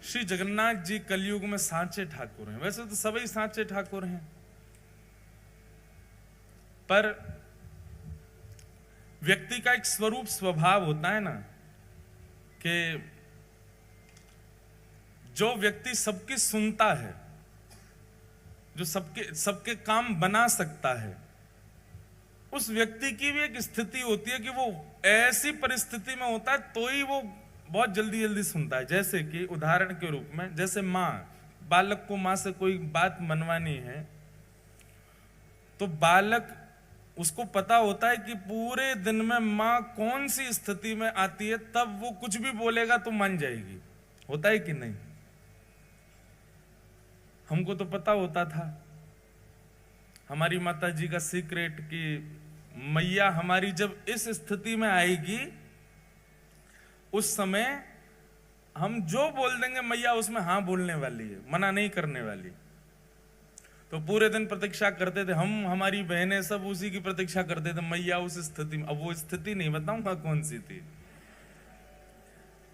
श्री जगन्नाथ जी कलयुग में सांचे ठाकुर हैं। वैसे तो सभी सांचे ठाकुर हैं, पर व्यक्ति का एक स्वरूप स्वभाव होता है ना, कि जो व्यक्ति सबकी सुनता है, जो सबके काम बना सकता है, उस व्यक्ति की भी एक स्थिति होती है कि वो ऐसी परिस्थिति में होता है तो ही वो बहुत जल्दी जल्दी सुनता है। जैसे कि उदाहरण के रूप में, जैसे माँ, बालक को माँ से कोई बात मनवानी है तो बालक, उसको पता होता है कि पूरे दिन में माँ कौन सी स्थिति में आती है, तब वो कुछ भी बोलेगा तो मान जाएगी। होता है कि नहीं? हमको तो पता होता था, हमारी माता जी का सीक्रेट, कि मैया हमारी जब इस स्थिति में आएगी उस समय हम जो बोल देंगे मैया उसमें हाँ बोलने वाली है, मना नहीं करने वाली। तो पूरे दिन प्रतीक्षा करते थे हम, हमारी बहनें सब उसी की प्रतीक्षा करते थे, मैया उस स्थिति में। अब वो स्थिति नहीं बताऊंगा कौन सी थी,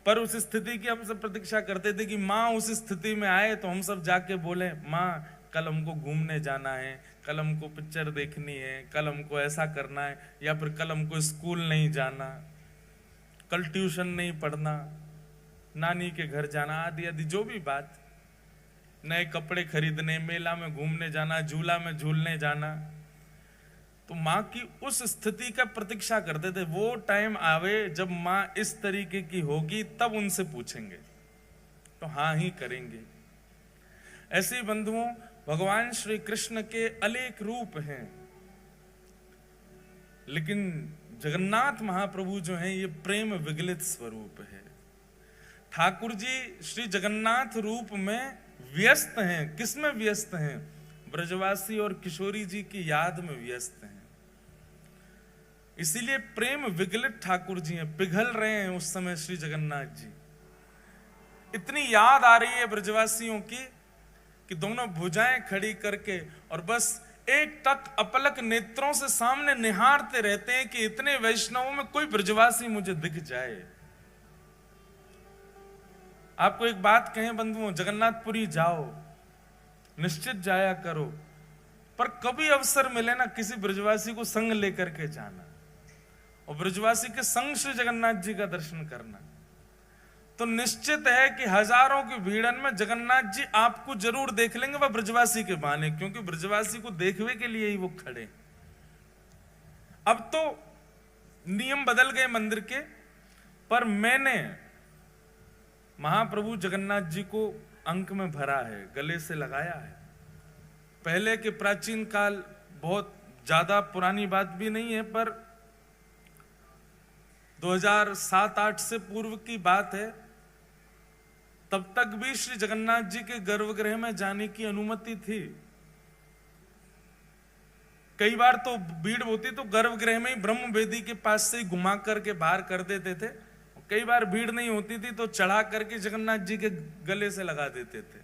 पर उस स्थिति की हम सब प्रतीक्षा करते थे कि माँ उस स्थिति में आए तो हम सब जाके बोले, माँ कल हमको घूमने जाना है, कल हमको पिक्चर देखनी है, कल हमको ऐसा करना है, या फिर कल हमको स्कूल नहीं जाना, कल ट्यूशन नहीं पढ़ना, नानी के घर जाना, आदि आदि जो भी बात, नए कपड़े खरीदने, मेला में घूमने जाना, झूला में झूलने जाना। तो माँ की उस स्थिति का प्रतीक्षा करते थे, वो टाइम आवे जब माँ इस तरीके की होगी तब उनसे पूछेंगे तो हाँ ही करेंगे। ऐसे बंधुओं, भगवान श्री कृष्ण के अनेक रूप हैं, लेकिन जगन्नाथ महाप्रभु जो हैं ये प्रेम विगलित स्वरूप है। ठाकुर जी श्री जगन्नाथ रूप में व्यस्त हैं। किसमें व्यस्त हैं? ब्रजवासी और किशोरी जी की याद में व्यस्त हैं। इसीलिए प्रेम विगलित ठाकुर जी हैं, पिघल रहे हैं उस समय श्री जगन्नाथ जी। इतनी याद आ रही है ब्रजवासियों की कि दोनों भुजाएं खड़ी करके और बस एक टक अपलक नेत्रों से सामने निहारते रहते हैं कि इतने वैष्णवों में कोई ब्रजवासी मुझे दिख जाए। आपको एक बात कहें बंधुओं, जगन्नाथपुरी जाओ, निश्चित जाया करो, पर कभी अवसर मिले ना किसी ब्रजवासी को संग लेकर के जाना और ब्रजवासी के संग श्री जगन्नाथ जी का दर्शन करना, तो निश्चित है कि हजारों की भीड़न में जगन्नाथ जी आपको जरूर देख लेंगे, वह ब्रजवासी के बहाने, क्योंकि ब्रजवासी को देखने के लिए ही वो खड़े। अब तो नियम बदल गए मंदिर के, पर मैंने महाप्रभु जगन्नाथ जी को अंक में भरा है, गले से लगाया है। पहले के प्राचीन काल, बहुत ज्यादा पुरानी बात भी नहीं है, पर 2007-8 से पूर्व की बात है, तब तक भी श्री जगन्नाथ जी के गर्भगृह में जाने की अनुमति थी। कई बार तो भीड़ होती तो गर्भगृह में ही ब्रह्म वेदी के पास से ही घुमा करके बाहर कर देते थे। कई बार भीड़ नहीं होती थी तो चढ़ा करके जगन्नाथ जी के गले से लगा देते थे।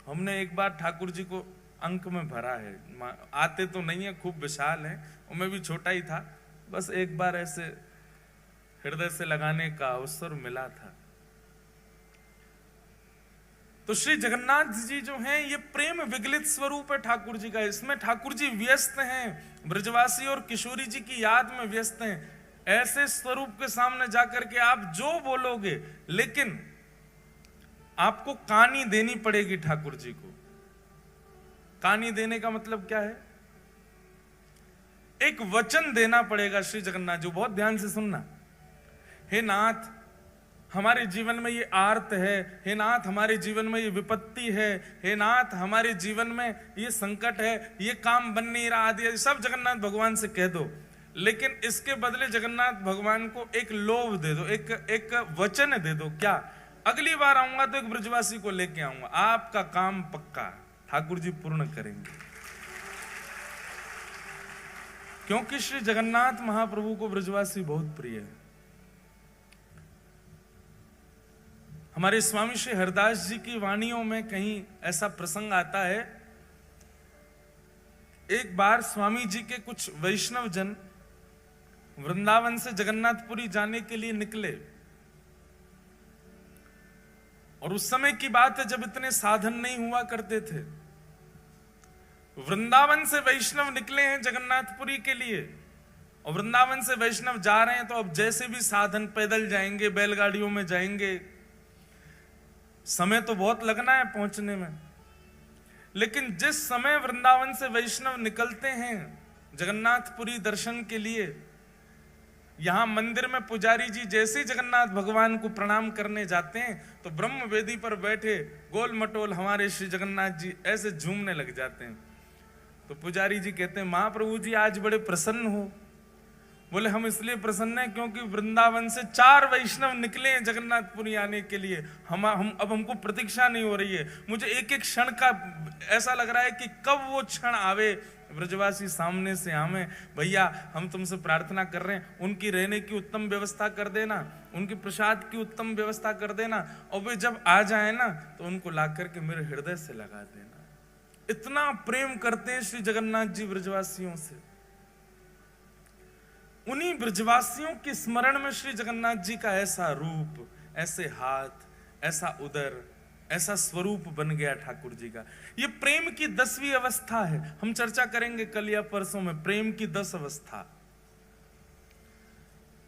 हमने एक बार ठाकुर जी को अंक में भरा है, आते तो नहीं है, खूब विशाल है, और मैं भी छोटा ही था, बस एक बार ऐसे हृदय से लगाने का अवसर मिला था। तो श्री जगन्नाथ जी जो हैं ये प्रेम विगलित स्वरूप है ठाकुर जी का। इसमें ठाकुर जी व्यस्त हैं, ब्रजवासी और किशोरी जी की याद में व्यस्त हैं। ऐसे स्वरूप के सामने जाकर के आप जो बोलोगे, लेकिन आपको कानी देनी पड़ेगी ठाकुर जी को। कानी देने का मतलब क्या है? एक वचन देना पड़ेगा श्री जगन्नाथ जी। बहुत ध्यान से सुनना। हे नाथ, हमारे जीवन में ये आर्त है, हे नाथ हमारे जीवन में ये विपत्ति है, हे नाथ हमारे जीवन में ये संकट है, ये काम बन नहीं रहा, आदि सब जगन्नाथ भगवान से कह दो। लेकिन इसके बदले जगन्नाथ भगवान को एक लोभ दे दो, एक वचन दे दो। क्या? अगली बार आऊंगा तो एक ब्रजवासी को लेके आऊंगा, आपका काम पक्का ठाकुर जी पूर्ण करेंगे। क्योंकि श्री जगन्नाथ महाप्रभु को ब्रजवासी बहुत प्रिय है। हमारे स्वामी श्री हरदास जी की वाणियों में कहीं ऐसा प्रसंग आता है, एक बार स्वामी जी के कुछ वैष्णव जन वृंदावन से जगन्नाथपुरी जाने के लिए निकले। और उस समय की बात है जब इतने साधन नहीं हुआ करते थे। वृंदावन से वैष्णव निकले हैं जगन्नाथपुरी के लिए, और वृंदावन से वैष्णव जा रहे हैं तो अब जैसे भी साधन, पैदल जाएंगे, बैलगाड़ियों में जाएंगे, समय तो बहुत लगना है पहुंचने में। लेकिन जिस समय वृंदावन से वैष्णव निकलते हैं जगन्नाथपुरी दर्शन के लिए, यहां मंदिर में पुजारी जी जैसे जगन्नाथ भगवान को प्रणाम करने जाते हैं तो ब्रह्म वेदी पर बैठे गोल मटोल हमारे श्री जगन्नाथ जी ऐसे झूमने लग जाते हैं। तो पुजारी जी कहते हैं, महाप्रभु जी आज बड़े प्रसन्न हो। बोले, हम इसलिए प्रसन्न हैं क्योंकि वृंदावन से 4 वैष्णव निकले हैं जगन्नाथपुरी आने के लिए। हम अब हमको प्रतीक्षा नहीं हो रही है। मुझे एक एक क्षण का ऐसा लग रहा है कि कब वो क्षण आवे, ब्रजवासी सामने से आवे। भैया हम तुमसे प्रार्थना कर रहे हैं, उनकी रहने की उत्तम व्यवस्था कर देना, उनके प्रसाद की उत्तम व्यवस्था कर देना, और वे जब आ जाए ना तो उनको ला करके मेरे हृदय से लगा देना। इतना प्रेम करते हैं श्री जगन्नाथ जी ब्रजवासियों से। उन्हीं ब्रजवासियों के स्मरण में श्री जगन्नाथ जी का ऐसा रूप, ऐसे हाथ, ऐसा उदर, ऐसा स्वरूप बन गया ठाकुर जी का। ये प्रेम की 10वीं अवस्था है। हम चर्चा करेंगे कल या परसों में प्रेम की 10 अवस्था।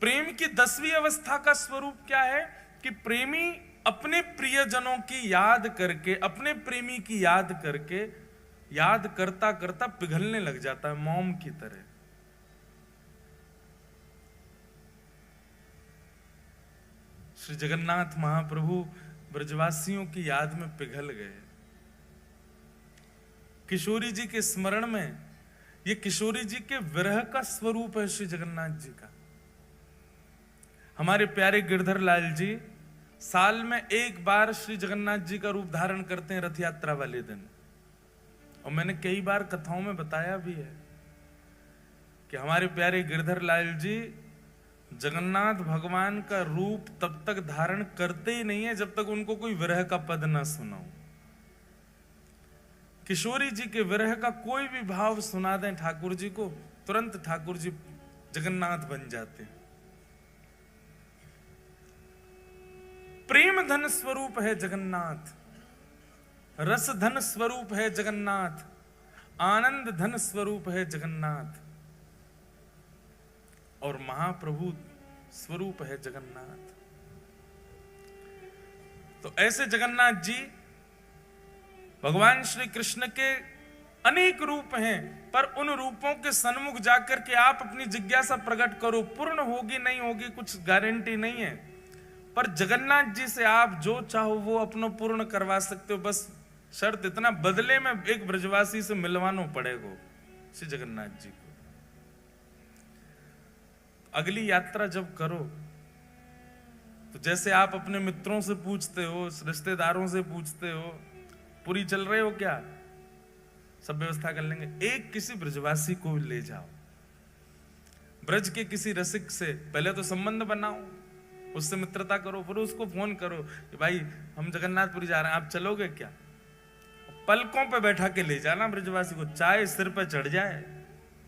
प्रेम की 10वीं अवस्था का स्वरूप क्या है कि प्रेमी अपने प्रियजनों की याद करके, अपने प्रेमी की याद करके, याद करता करता पिघलने लग जाता है मोम की तरह। श्री जगन्नाथ महाप्रभु ब्रजवासियों की याद में पिघल गए। किशोरी जी के स्मरण में, ये किशोरी जी के विरह का स्वरूप है श्री जगन्नाथ जी का। हमारे प्यारे गिरधर लाल जी साल में एक बार श्री जगन्नाथ जी का रूप धारण करते हैं रथ यात्रा वाले दिन। और मैंने कई बार कथाओं में बताया भी है कि हमारे प्यारे गिरधर लाल जी जगन्नाथ भगवान का रूप तब तक धारण करते ही नहीं है जब तक उनको कोई विरह का पद ना सुनाओ। किशोरी जी के विरह का कोई भी भाव सुना दें ठाकुर जी को, तुरंत ठाकुर जी जगन्नाथ बन जाते हैं। प्रेम धन स्वरूप है जगन्नाथ, रस धन स्वरूप है जगन्नाथ, आनंद धन स्वरूप है जगन्नाथ, और महाप्रभु स्वरूप है जगन्नाथ। तो ऐसे जगन्नाथ जी भगवान श्री कृष्ण के अनेक रूप हैं, पर उन रूपों के सन्मुख जाकर के आप अपनी जिज्ञासा प्रकट करो। पूर्ण होगी नहीं होगी कुछ गारंटी नहीं है, पर जगन्नाथ जी से आप जो चाहो वो अपना पूर्ण करवा सकते हो। बस शर्त इतना, बदले में एक ब्रजवासी से मिलवाना पड़ेगा श्री जगन्नाथ जी को। अगली यात्रा जब करो तो जैसे आप अपने मित्रों से पूछते हो, रिश्तेदारों से पूछते हो, पूरी चल रहे हो क्या, सब व्यवस्था कर लेंगे, एक किसी ब्रजवासी को ले जाओ। ब्रज के किसी रसिक से पहले तो संबंध बनाओ, उससे मित्रता करो, फिर उसको फोन करो कि भाई हम जगन्नाथपुरी जा रहे हैं, आप चलोगे क्या। पलकों पे बैठा के ले जाना ब्रजवासी को, चाहे सिर पे चढ़ जाए,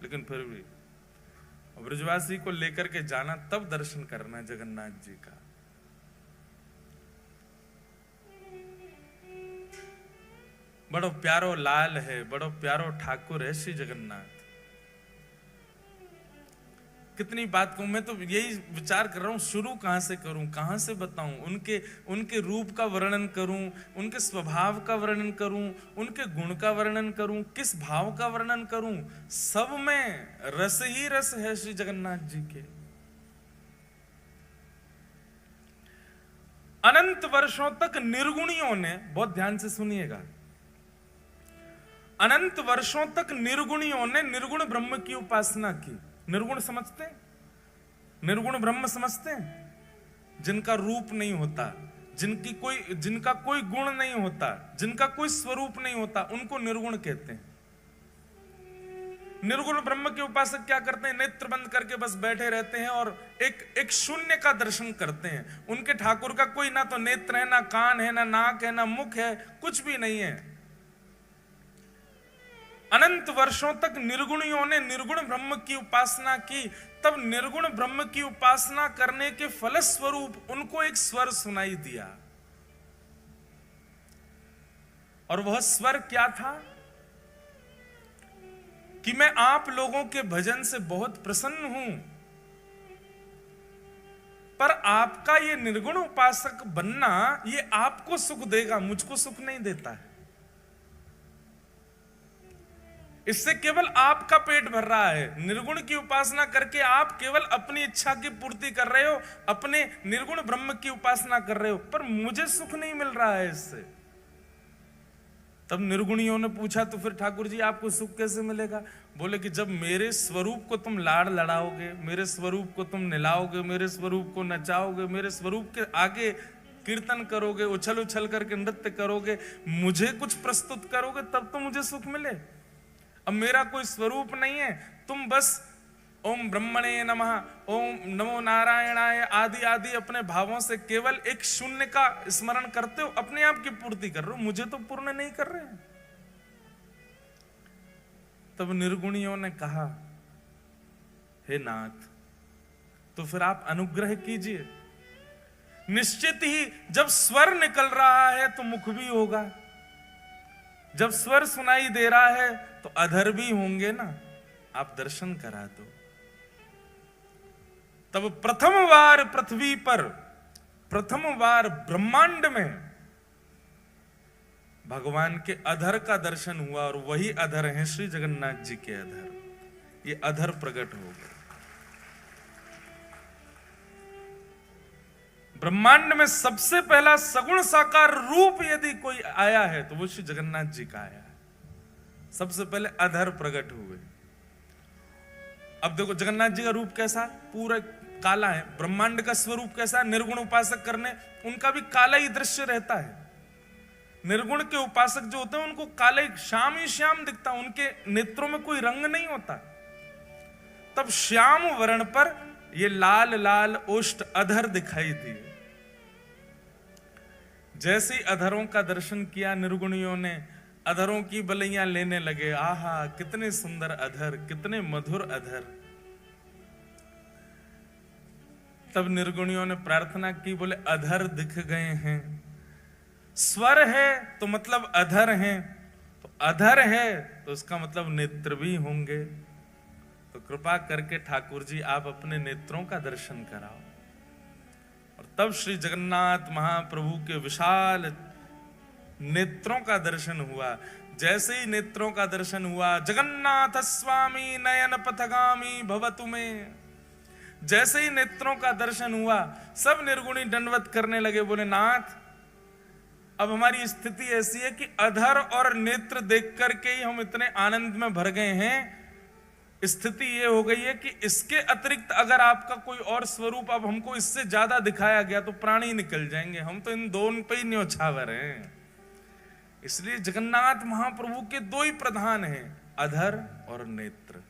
लेकिन फिर भी ब्रजवासी को लेकर के जाना, तब दर्शन करना है जगन्नाथ जी का। बड़ो प्यारो लाल है, बड़ो प्यारो ठाकुर है श्री जगन्नाथ। कितनी बात कहूं, मैं तो यही विचार कर रहा हूं शुरू कहां से करूं, कहां से बताऊं, उनके रूप का वर्णन करूं, उनके स्वभाव का वर्णन करूं, उनके गुण का वर्णन करूं, किस भाव का वर्णन करूं। सब में रस ही रस है श्री जगन्नाथ जी के। अनंत वर्षों तक निर्गुणियों ने, बहुत ध्यान से सुनिएगा, अनंत वर्षों तक निर्गुणियों ने निर्गुण ब्रह्म की उपासना की। निर्गुण समझते हैं, निर्गुण ब्रह्म समझते हैं, जिनका रूप नहीं होता, जिनका कोई गुण नहीं होता, जिनका कोई स्वरूप नहीं होता, उनको निर्गुण कहते हैं। निर्गुण ब्रह्म के उपासक क्या करते हैं, नेत्र बंद करके बस बैठे रहते हैं और एक शून्य का दर्शन करते हैं। उनके ठाकुर का कोई ना तो नेत्र है, ना कान है, ना नाक है, ना मुख है, कुछ भी नहीं है। अनंत वर्षों तक निर्गुणियों ने निर्गुण ब्रह्म की उपासना की, तब निर्गुण ब्रह्म की उपासना करने के फलस्वरूप उनको एक स्वर सुनाई दिया। और वह स्वर क्या था कि मैं आप लोगों के भजन से बहुत प्रसन्न हूं, पर आपका ये निर्गुण उपासक बनना ये आपको सुख देगा, मुझको सुख नहीं देता है। इससे केवल आपका पेट भर रहा है। निर्गुण की उपासना करके आप केवल अपनी इच्छा की पूर्ति कर रहे हो, अपने निर्गुण ब्रह्म की उपासना कर रहे हो, पर मुझे सुख नहीं मिल रहा है इससे। तब निर्गुणियों ने पूछा तो फिर ठाकुर जी आपको सुख कैसे मिलेगा? बोले कि जब मेरे स्वरूप को तुम लाड़ लड़ाओगे, मेरे स्वरूप को तुम निलाओगे, मेरे स्वरूप को नचाओगे, मेरे स्वरूप के आगे कीर्तन करोगे, उछल उछल करके नृत्य करोगे, मुझे कुछ प्रस्तुत करोगे, तब तो मुझे सुख मिले। अब मेरा कोई स्वरूप नहीं है, तुम बस ओम ब्रह्मणे नमः, ओम नमो नारायणाय आदि आदि अपने भावों से केवल एक शून्य का स्मरण करते हो, अपने आप की पूर्ति कर रहे हो, मुझे तो पूर्ण नहीं कर रहे। तब निर्गुणियों ने कहा, हे नाथ, तो फिर आप अनुग्रह कीजिए। निश्चित ही जब स्वर निकल रहा है तो मुख भी होगा, जब स्वर सुनाई दे रहा है तो अधर भी होंगे ना, आप दर्शन करा दो। तब प्रथम बार पृथ्वी पर, प्रथम बार ब्रह्मांड में भगवान के अधर का दर्शन हुआ, और वही अधर हैं श्री जगन्नाथ जी के अधर। ये अधर प्रकट हो गए। ब्रह्मांड में सबसे पहला सगुण साकार रूप यदि कोई आया है तो वो श्री जगन्नाथ जी का आया है। सबसे पहले अधर प्रकट हुए। अब देखो जगन्नाथ जी का रूप कैसा, पूरा काला है। ब्रह्मांड का स्वरूप कैसा, निर्गुण उपासक करने उनका भी काला ही दृश्य रहता है। निर्गुण के उपासक जो होते हैं उनको काले श्याम ही श्याम दिखता, उनके नेत्रों में कोई रंग नहीं होता। तब श्याम वर्ण पर ये लाल लाल ओष्ठ अधर दिखाई दिए। जैसे ही अधरों का दर्शन किया निर्गुणियों ने, अधरों की बलैया लेने लगे। आहा कितने सुंदर अधर, कितने मधुर अधर। तब निर्गुणियों ने प्रार्थना की, बोले अधर दिख गए हैं, स्वर है तो मतलब अधर हैं, तो अधर है तो उसका मतलब नेत्र भी होंगे। तो कृपा करके ठाकुर जी आप अपने नेत्रों का दर्शन कराओ। और तब श्री जगन्नाथ महाप्रभु के विशाल नेत्रों का दर्शन हुआ। जैसे ही नेत्रों का दर्शन हुआ, जगन्नाथ स्वामी नयन पथगामी भवतु में, जैसे ही नेत्रों का दर्शन हुआ सब निर्गुणी दंडवत करने लगे। बोले नाथ अब हमारी स्थिति ऐसी है कि अधर और नेत्र देख करके ही हम इतने आनंद में भर गए हैं। स्थिति ये हो गई है कि इसके अतिरिक्त अगर आपका कोई और स्वरूप अब हमको इससे ज्यादा दिखाया गया तो प्राण ही निकल जाएंगे, हम तो इन दोनों पे ही न्योछावर हैं। इसलिए जगन्नाथ महाप्रभु के दो ही प्रधान हैं, अधर और नेत्र।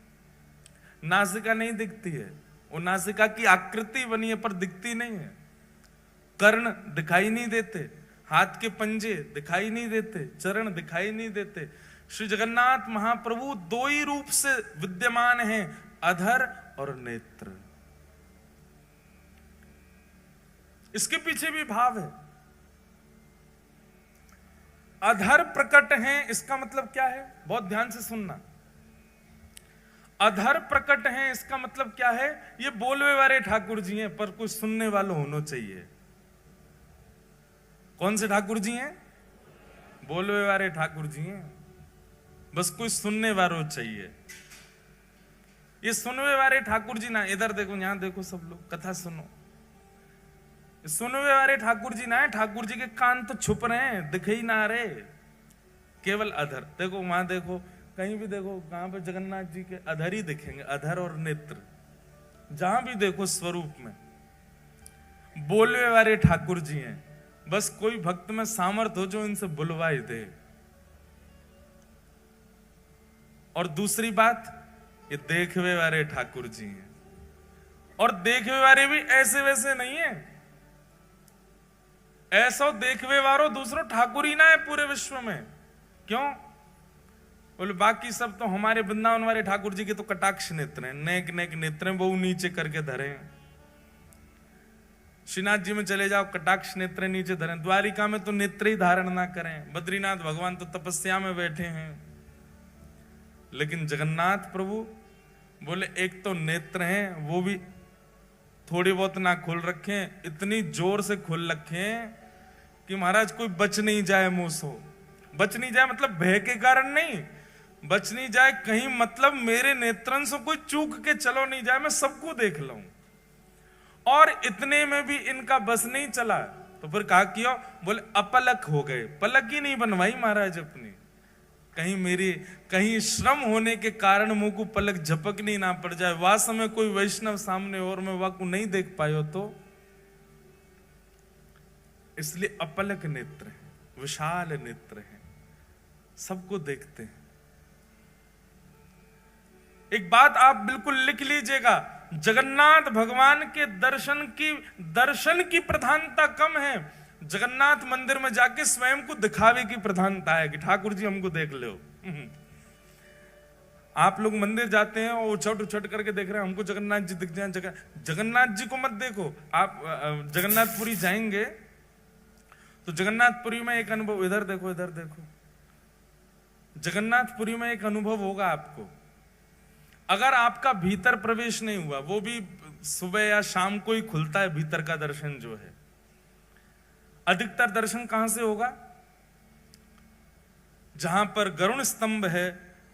नासिका नहीं दिखती है, वो नासिका की आकृति बनी है पर दिखती नहीं है। कर्ण दिखाई नहीं देते, हाथ के पंजे दिखाई नहीं देते, चरण दिखाई नहीं देते। श्री जगन्नाथ महाप्रभु दो ही रूप से विद्यमान हैं, अधर और नेत्र। इसके पीछे भी भाव है। अधर प्रकट हैं, इसका मतलब क्या है, बहुत ध्यान से सुनना। अधर प्रकट हैं इसका मतलब क्या है, ये बोलवे वाले ठाकुर जी हैं पर कुछ सुनने वालों होना चाहिए। कौन से ठाकुर जी हैं? बोलवे वाले ठाकुर जी हैं, बस कोई सुनने वालों चाहिए। ये सुनवे वाले ठाकुर जी ना, इधर देखो यहां देखो सब लोग कथा सुनो। सुनवे वाले ठाकुर जी ना है, ठाकुर जी के कान तो छुप रहे हैं, दिखे ही ना रहे, केवल अधर। देखो वहां देखो, कहीं भी देखो, कहां पर जगन्नाथ जी के अधर ही दिखेंगे, अधर और नेत्र। जहां भी देखो स्वरूप में बोलवे वाले ठाकुर जी हैं। बस कोई भक्त में सामर्थ हो जो इनसे बुलवाई दे। और दूसरी बात, ये देखवे वाले ठाकुर जी हैं, और देखवे वाले भी ऐसे वैसे नहीं है। ऐसा देखवे वारो दूसरो ठाकुर ही ना है पूरे विश्व में। क्यों? बोले बाकी सब तो हमारे वृंदावन वाले ठाकुर जी के तो कटाक्ष नेत्र हैं, नेक नेक नेत्र हैं, वो नीचे करके धरे हैं। श्रीनाथ जी में चले जाओ, कटाक्ष नेत्र नीचे धरें। द्वारिका में तो नेत्र ही धारण ना करें। बद्रीनाथ भगवान तो तपस्या में बैठे हैं। लेकिन जगन्नाथ प्रभु बोले एक तो नेत्र हैं, वो भी थोड़ी बहुत ना खोल रखे, इतनी जोर से खोल रखे कि महाराज कोई बच नहीं जाए मुंह से। बच नहीं जाए मतलब भय के कारण नहीं, बच नहीं जाए कहीं मतलब मेरे नेत्रन से कोई चूक के चलो नहीं जाए, मैं सबको देख लूं। और इतने में भी इनका बस नहीं चला, तो फिर कहा किया, बोले अपलक हो गए। पलक ही नहीं बनवाई महाराज अपनी, कहीं श्रम होने के कारण मुंह को पलक झपकनी ना पड़ जाए। वह समय कोई वैष्णव सामने और मैं वह को नहीं देख पायो, तो इसलिए अपलक नेत्र है, विशाल नेत्र है, सबको देखते हैं। एक बात आप बिल्कुल लिख लीजिएगा, जगन्नाथ भगवान के दर्शन की प्रधानता कम है, जगन्नाथ मंदिर में जाके स्वयं को दिखावे की प्रधानता है कि ठाकुर जी हमको देख लो। आप लोग मंदिर जाते हैं और उछट करके देख रहे हैं हमको जगन्नाथ जी दिख जाए। जगन्नाथ जी को मत देखो। आप जगन्नाथपुरी जाएंगे तो जगन्नाथपुरी में एक अनुभव, इधर देखो इधर देखो, जगन्नाथपुरी में एक अनुभव होगा आपको। अगर आपका भीतर प्रवेश नहीं हुआ, वो भी सुबह या शाम को ही खुलता है भीतर का दर्शन जो है, अधिकतर दर्शन कहां से होगा? जहां पर गरुण स्तंभ है,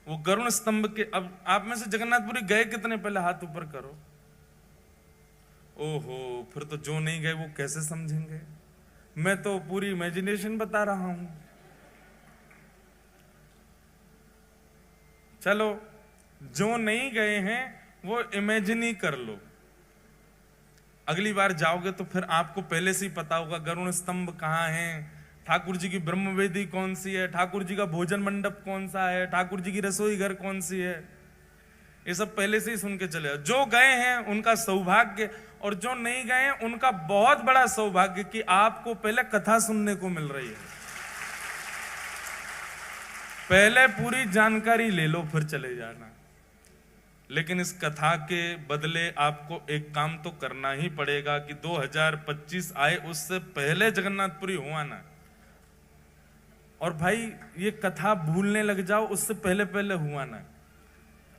वो गरुण स्तंभ के, अब आप में से जगन्नाथपुरी गए कितने, पहले हाथ ऊपर करो। ओहो, फिर तो जो नहीं गए वो कैसे समझेंगे? मैं तो पूरी इमेजिनेशन बता रहा हूं। चलो, जो नहीं गए हैं वो इमेजिन ही कर लो। अगली बार जाओगे तो फिर आपको पहले से ही पता होगा गरुण स्तंभ कहाँ है, ठाकुर जी की ब्रह्मवेदी कौन सी है, ठाकुर जी का भोजन मंडप कौन सा है, ठाकुर जी की रसोई घर कौन सी है। ये सब पहले से ही सुन के चले। जो गए हैं उनका सौभाग्य, और जो नहीं गए हैं उनका बहुत बड़ा सौभाग्य कि आपको पहले कथा सुनने को मिल रही है। पहले पूरी जानकारी ले लो फिर चले जाना। लेकिन इस कथा के बदले आपको एक काम तो करना ही पड़ेगा कि 2025 आए उससे पहले जगन्नाथपुरी हुआ ना। और भाई ये कथा भूलने लग जाओ उससे पहले पहले हुआ ना।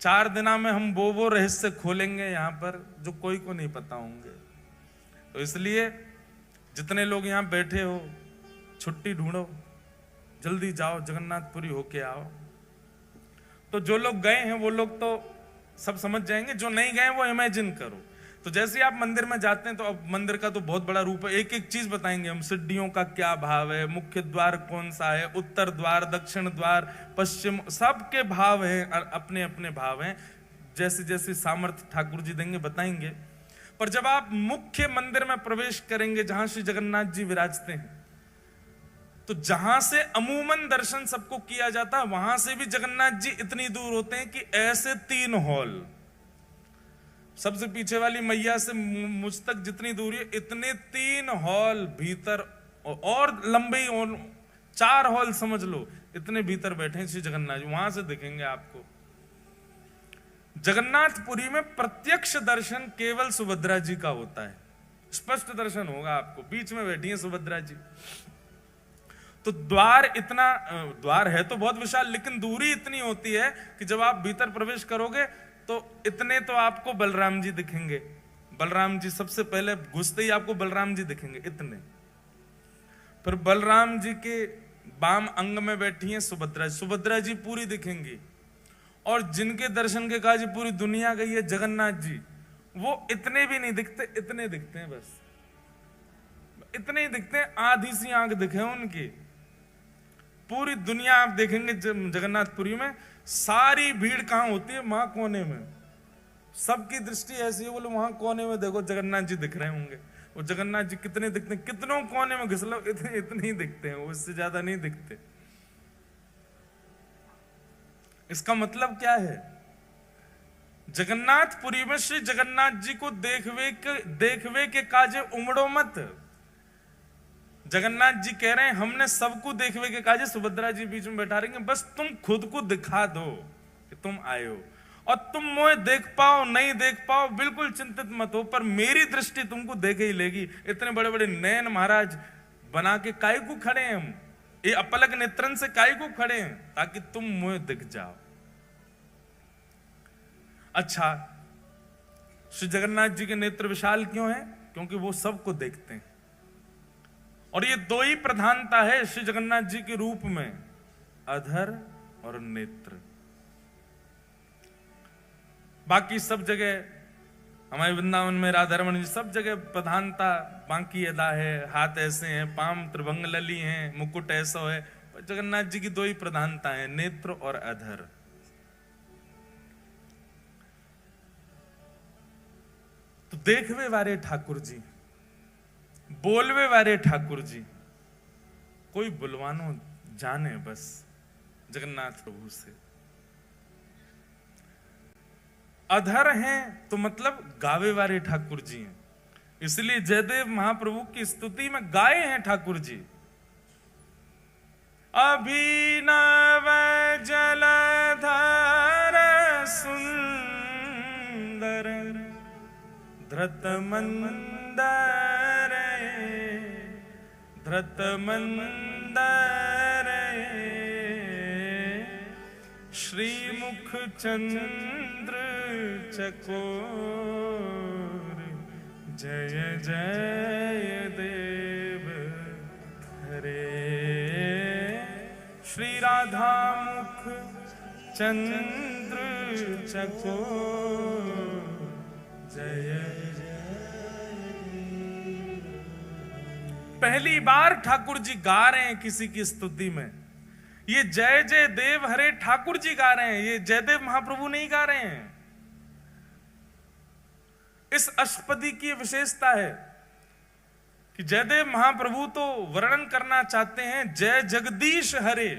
4 दिना में हम वो रहस्य खोलेंगे यहाँ पर जो कोई को नहीं पता होंगे। तो इसलिए जितने लोग यहाँ बैठे हो, छुट्टी ढूंढो, जल्दी जाओ, जगन्नाथपुरी होके आओ। तो जो लोग गए हैं वो लोग तो सब समझ जाएंगे, जो नहीं गए वो इमेजिन करो। तो जैसे आप मंदिर में जाते हैं तो अब मंदिर का तो बहुत बड़ा रूप है, एक एक चीज बताएंगे हम। सिद्धियों का क्या भाव है, मुख्य द्वार कौन सा है, उत्तर द्वार, दक्षिण द्वार, पश्चिम, सबके भाव हैं, अपने अपने भाव हैं। जैसे जैसे सामर्थ्य ठाकुर जी देंगे बताएंगे। पर जब आप मुख्य मंदिर में प्रवेश करेंगे जहां श्री जगन्नाथ जी विराजते हैं, तो जहां से अमूमन दर्शन सबको किया जाता है वहां से भी जगन्नाथ जी इतनी दूर होते हैं कि ऐसे 3 हॉल, सबसे पीछे वाली मैया से मुझ तक जितनी दूरी है इतने 3 हॉल भीतर, और लंबे 4 हॉल समझ लो, इतने भीतर बैठे श्री जगन्नाथ जी, वहां से दिखेंगे आपको। जगन्नाथपुरी में प्रत्यक्ष दर्शन केवल सुभद्रा जी का होता है, स्पष्ट दर्शन होगा आपको। बीच में बैठी है सुभद्रा जी। तो द्वार है तो बहुत विशाल, लेकिन दूरी इतनी होती है कि जब आप भीतर प्रवेश करोगे तो इतने तो आपको बलराम जी दिखेंगे। बलराम जी सबसे पहले घुसते ही आपको बलराम जी दिखेंगे इतने। फिर बलराम जी के बाम अंग में बैठी हैं सुभद्रा जी, सुभद्रा जी पूरी दिखेंगी। और जिनके दर्शन के काज पूरी दुनिया गई है, जगन्नाथ जी, वो इतने भी नहीं दिखते, इतने दिखते हैं, बस इतने ही दिखते हैं, आधी सी आंख दिखे उनकी। पूरी दुनिया आप देखेंगे जगन्नाथपुरी में, सारी भीड़ कहां होती है? वहां कोने में। सबकी दृष्टि ऐसी है, बोले वहां कोने में देखो जगन्नाथ जी दिख रहे होंगे। वो जगन्नाथ जी कितने दिखते हैं, कितनों कोने में घिस लो, इतने ही दिखते हैं, उससे ज्यादा नहीं दिखते। इसका मतलब क्या है? जगन्नाथपुरी में श्री जगन्नाथ जी को देखवे के काजे उमड़ो मत। जगन्नाथ जी कह रहे हैं हमने सबको देखवे के काजे सुभद्रा जी बीच में बैठा रहेंगे, बस तुम खुद को दिखा दो कि तुम आए हो। और तुम मुझे देख पाओ नहीं देख पाओ बिल्कुल चिंतित मत हो, पर मेरी दृष्टि तुमको देखे ही लेगी। इतने बड़े बड़े नयन महाराज बना के काय को खड़े हैं हम, ये अपलक नेत्रन से काय को खड़े हैं, ताकि तुम मुझे दिख जाओ। अच्छा, श्री जगन्नाथ जी के नेत्र विशाल क्यों है? क्योंकि वो सबको देखते हैं। और ये दो ही प्रधानता है श्री जगन्नाथ जी के रूप में, अधर और नेत्र। बाकी सब जगह हमारे वृंदावन में राधा रमन जी सब जगह प्रधानता बांकी अदा है, हाथ ऐसे हैं, पाम त्रिभंग लली हैं, मुकुट ऐसा है। जगन्नाथ जी की दो ही प्रधानता है, नेत्र और अधर। तो देखवे वारे ठाकुर जी, बोलवे वारे ठाकुर जी, कोई बुलवानो जाने बस जगन्नाथ प्रभु से। अधर हैं तो मतलब गावे वाले ठाकुर जी हैं, इसलिए जयदेव महाप्रभु की स्तुति में गाए हैं ठाकुर जी। अभिनव जलधर सुंदर धृत मंदर धृत मंदर श्रीमुख चंद्र चकोर जय जय देव हरे। श्री राधा मुख चंद्र चकोर जय जय। पहली बार ठाकुर जी गा रहे हैं किसी की स्तुति में, ये जय जय देव हरे ठाकुर जी गा रहे हैं, ये जयदेव महाप्रभु नहीं गा रहे हैं। इस अष्टपदी की विशेषता है कि जयदेव महाप्रभु तो वर्णन करना चाहते हैं जय जगदीश हरे,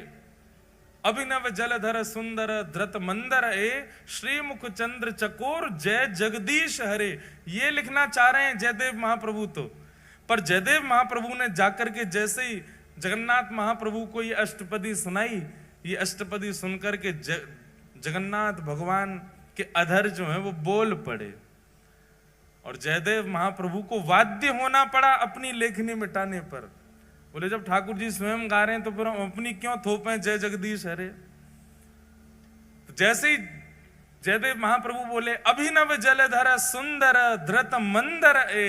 अभिनव जलधर सुंदर धृत मंदर ए श्रीमुख चंद्र चकोर जय जगदीश हरे, ये लिखना चाह रहे हैं जयदेव महाप्रभु तो। पर जयदेव महाप्रभु ने जाकर के जैसे ही जगन्नाथ महाप्रभु को ये अष्टपदी सुनाई, ये अष्टपदी सुनकर के जगन्नाथ भगवान के अधर जो है वो बोल पड़े, और जयदेव महाप्रभु को वाद्य होना पड़ा अपनी लेखनी मिटाने पर। बोले जब ठाकुर जी स्वयं गा रहे हैं तो फिर हम अपनी क्यों थोपे जय जगदीश हरे। तो जैसे ही जयदेव महाप्रभु बोले अभिनव जलधर सुंदर धृत मंदर ए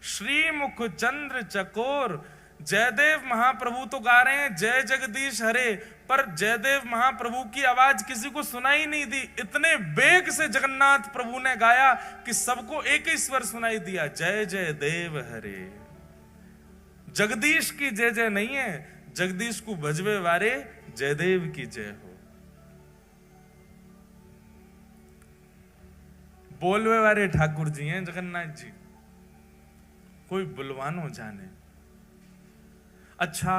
श्रीमुख चंद्र चकोर, जयदेव महाप्रभु तो गा रहे हैं जय जगदीश हरे, पर जयदेव महाप्रभु की आवाज किसी को सुनाई नहीं दी। इतने बेग से जगन्नाथ प्रभु ने गाया कि सबको एक ही स्वर सुनाई दिया, जय जय देव हरे। जगदीश की जय जय नहीं है, जगदीश को भजवे वारे जयदेव की जय हो। बोलवे वारे ठाकुर जी हैं जगन्नाथ जी, कोई बुलवानो जाने। अच्छा,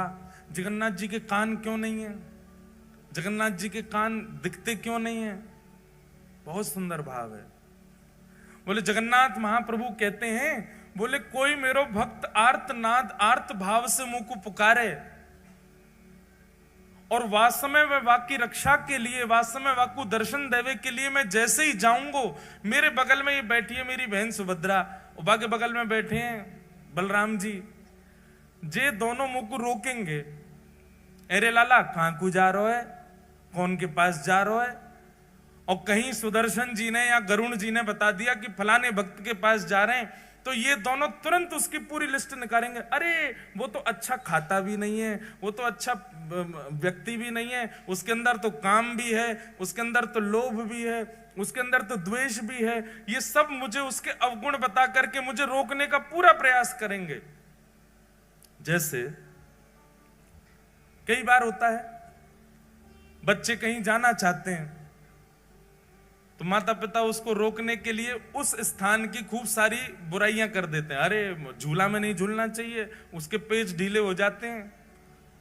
जगन्नाथ जी के कान क्यों नहीं है? जगन्नाथ जी के कान दिखते क्यों नहीं है? बहुत सुंदर भाव है। बोले जगन्नाथ महाप्रभु कहते हैं, बोले कोई मेरो भक्त आर्त नाद आर्त भाव से मुंह को पुकारे, और वास्तव में वाकी रक्षा के लिए, वास्तव में वाकु दर्शन देवे के लिए मैं जैसे ही जाऊंगो, मेरे बगल में ये बैठी है मेरी बहन सुभद्रा, उबा के बगल में बैठे हैं बलराम जी, जे दोनों मुंह को रोकेंगे, अरे लाला कहां को जा रहा है, कौन के पास जा रहा है। और कहीं सुदर्शन जी ने या गरुण जी ने बता दिया कि फलाने भक्त के पास जा रहे हैं, तो ये दोनों तुरंत उसकी पूरी लिस्ट निकालेंगे। अरे वो तो अच्छा खाता भी नहीं है, वो तो अच्छा व्यक्ति भी नहीं है, उसके अंदर तो काम भी है, उसके अंदर तो लोभ भी है, उसके अंदर तो द्वेष भी है। ये सब मुझे उसके अवगुण बता करके मुझे रोकने का पूरा प्रयास करेंगे। जैसे कई बार होता है बच्चे कहीं जाना चाहते हैं तो माता पिता उसको रोकने के लिए उस स्थान की खूब सारी बुराइयां कर देते हैं। अरे झूला में नहीं झूलना चाहिए, उसके पेच ढीले हो जाते हैं,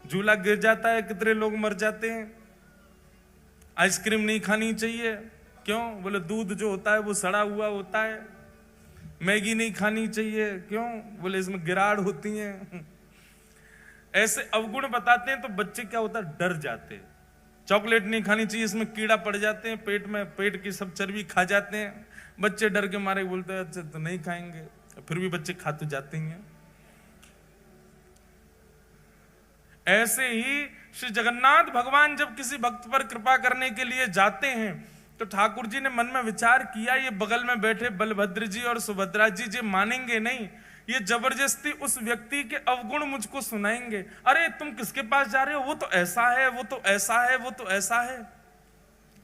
झूला गिर जाता है, कितने लोग मर जाते हैं। आइसक्रीम नहीं खानी चाहिए, क्यों? बोले दूध जो होता है वो सड़ा हुआ होता है। मैगी नहीं खानी चाहिए, क्यों? बोले इसमें गिराड़ होती हैं। ऐसे अवगुण बताते हैं तो बच्चे क्या होता है, डर जाते हैं। चॉकलेट नहीं खानी चाहिए, इसमें कीड़ा पड़ जाते हैं पेट में, पेट की सब चर्बी खा जाते हैं। बच्चे डर के मारे बोलते हैं अच्छा तो नहीं खाएंगे, फिर भी बच्चे खा तो जाते हैं। ऐसे ही श्री जगन्नाथ भगवान जब किसी भक्त पर कृपा करने के लिए जाते हैं तो ठाकुर जी ने मन में विचार किया, ये बगल में बैठे बलभद्र जी और सुभद्रा जी जे मानेंगे नहीं, ये जबरदस्ती उस व्यक्ति के अवगुण मुझको सुनाएंगे। अरे तुम किसके पास जा रहे हो, वो तो ऐसा है, वो तो ऐसा है, वो तो ऐसा है।